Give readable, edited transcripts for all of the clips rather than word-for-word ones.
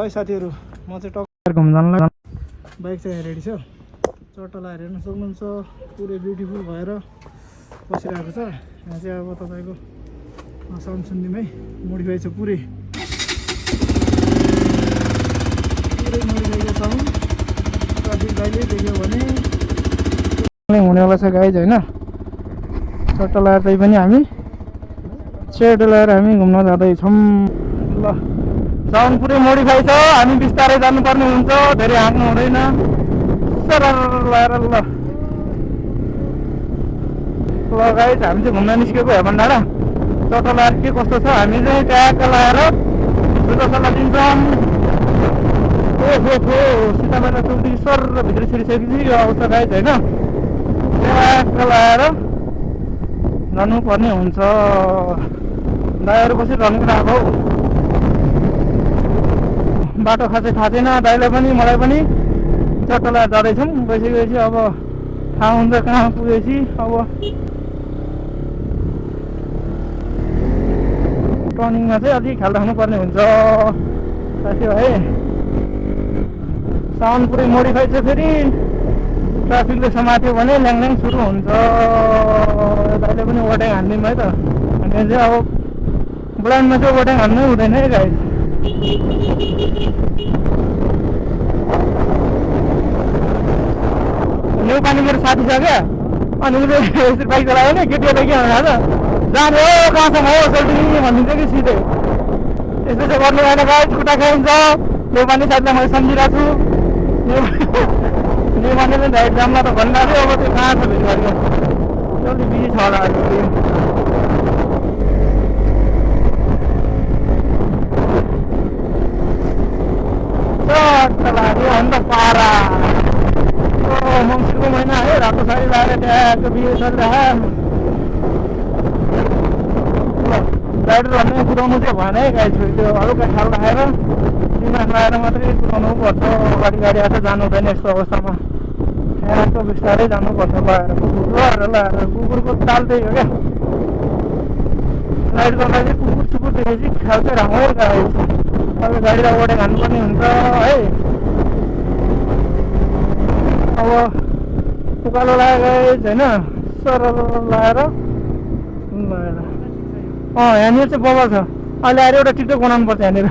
है साथीहरू, म चाहिँ टक्कर घुम्न जानुलाई बाइक चाहिँ रेडी छ। चट्टा लगाएर हेर्न सक्नुहुन्छ, पुरै ब्युटिफुल भएर बसिरहेको छ। यहाँ चाहिँ अब तपाईँको साउन्ड सुनिदिउँ है, मोडिफाई छ पुरै मोडिफाई छ साउन्ड। ट्राफिक लाइटले देख्यो भने हुनेवाला छ गाइज होइन। चट्टा लगाएर त्यही पनि हामी चेटो लगाएर हामी घुम्न जाँदैछौँ। ल साउन्ड पुरै मोडिफाई छ, हामी बिस्तारै जानुपर्ने हुन्छ, धेरै हाँक्नु हुँदैन। सरर लगाएर ल गाइज हामी चाहिँ घुम्न निस्केको हेभन डाँडा। चट्टा लगाएर के कस्तो छ, हामी चाहिँ ट्याक्क लगाएर जुत्ता सल्लाह दिन्छौँ। ओहो सीतामाता चौकी सर भित्र छिरिसकेपछि यो आउँछ गाइज होइन। ट्याक्क लगाएर जानुपर्ने हुन्छ। दाइहरू कसरी रमिरहेको हौ, बाटो खासै थाहा छैन दाइलाई पनि मलाई पनि। चट्टा लगाएर जाँदैछौँ, गइसकेपछि अब थाहा हुन्छ कहाँ पुगेपछि। अब टर्निङमा चाहिँ अलिक ख्याल राख्नुपर्ने हुन्छ साथीभाइ। साउन्ड पुरै मोडिफाई छ, फेरि ट्राफिकले समात्यो भने ल्याङल्याङ सुरु हुन्छ। दाइले पनि ओभरटेक हान्दिउँ है त। अनि चाहिँ अब ब्लाइन्डमा चाहिँ ओभरटेक हान्नै हुँदैन है गाइस। न्यु पानी मेरो साथी छ क्या, अनि उसले यसरी बाइक चलायो नि, केटीहरूले के भन्नु थाहा छ, जाने हो कहाँसम्म हो सोल्टी भनिदिन्छ कि सिधै। यस्तो चाहिँ गर्नु भएन गाइस, खुट्टा खाइन्छ। न्यु पानी साथीलाई मैले सम्झिरहेको छु। न्यु पानीले राइट जाममा त भनिरहेको थियो, अब त्यो कहाँ छ फेरि घरको जल्दी बिजी छ होला अहिले। चट्टा लाग्यो अन्त पारा मङ्सिरको महिना है, रातो साडी लगाएर ट्याक्क बिहे चलिरहेको। राइडर भन्ने कुदाउनु चाहिँ भएन है गाइस, त्यो हल्का ख्याल राखेर दिमाग लगाएर मात्रै कुदाउनु पर्छ। अगाडि गाडी आएर जानु हुँदैन यस्तो अवस्थामा, ट्याक्क बिस्तारै जानुपर्छ। लगाएर लगाएर कुकुरको ताल त्यही हो क्या, राइड गर्दा चाहिँ कुकुर सुकुर देखेपछि ख्याल चाहिँ राम्रै गाइस। अब गाडीलाई ओभरटेक हान्नुपर्ने हुन्छ है। अब उकालो लगाएर होइन सरल लगाएर यहाँनिर चाहिँ बबल छ। अहिले आएर एउटा टिकटक बनाउनु पर्छ यहाँनिर।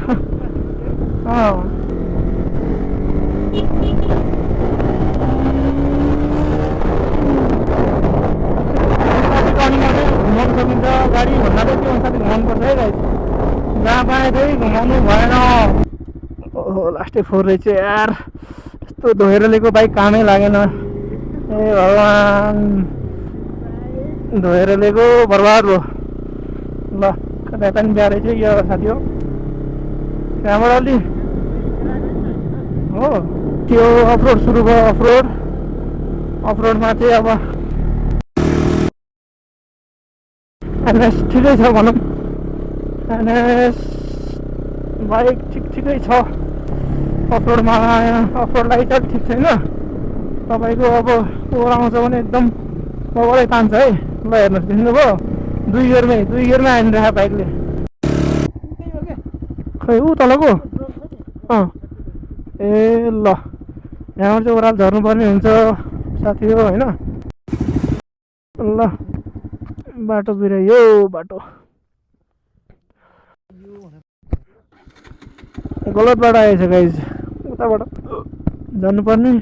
घुमाउनु सकिन्छ गाडी भन्दा चाहिँ त्यो अनुसारले घुमाउनुपर्छ है गाइस। जहाँ पाए त्यही घुमाउनु भएन। ओहो लास्टै फोर रहेछ यार, यस्तो धोएर लिएको बाइक कामै लागेन। ए भगवान्, धोएर लिएको बर्बाद हो। ल कता पनि बिहा रहेछ यो साथी हो। त्यहाँबाट अलि हो त्यो अफरोड सुरु भयो। अफरोडमा चाहिँ अब एनएस ठिकै छ भनौँ, एनएस बाइक ठिकै छ। अफरोडमा अफरोडलाई चाहिँ ठिक छैन तपाईँको। अब ओभर आउँछ भने एकदम बबालै तान्छ है। ल हेर्नुहोस्, देख्नुभयो, दुई गियरमा हानिरहेको बाइकले। खै ऊ तलको ए ल यहाँबाट चाहिँ ओह्रालो झर्नुपर्ने हुन्छ साथी हो होइन। ल बाटो बिरायो, बाटो गलत बाटो आएछ गाइज, उताबाट जानुपर्ने।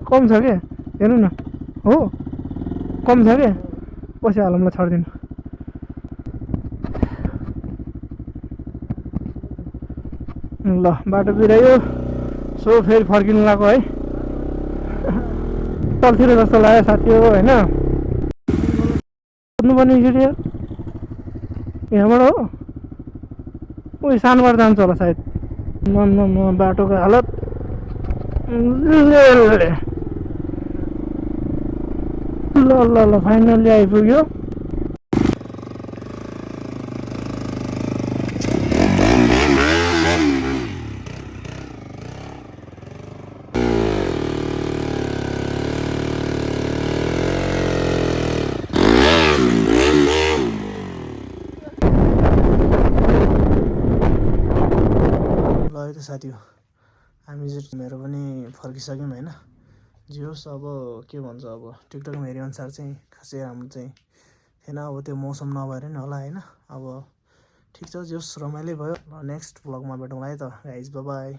कम छ क्या, हेर्नु न हो कम छ क्या, पछि हालौँला छाडिदिनु। ल बाटो बिरायो, सो फेरि फर्किनु लाग्यो है। तलतिर जस्तो लाग्यो साथी हो होइन। कुद्नुपर्ने एकचोटि यहाँबाट हो, उयो सानोबाट जान्छ होला सायद। म बाटोको हालत ल फाइनल्ली आइपुग्यो। लाग्यो त्यो साथी हो। हामी चाहिँ मेरो पनि फर्किसक्यौँ होइन। जे होस् अब के भन्छ, अब टिकटकमा हेरे अनुसार चाहिँ खासै राम्रो चाहिँ थिएन। अब त्यो मौसम नभएर नि होला होइन। अब ठिक छ, जे होस् रमाइलो भयो। नेक्स्ट भ्लगमा भेटौँला है त गाइज, बाई बाई।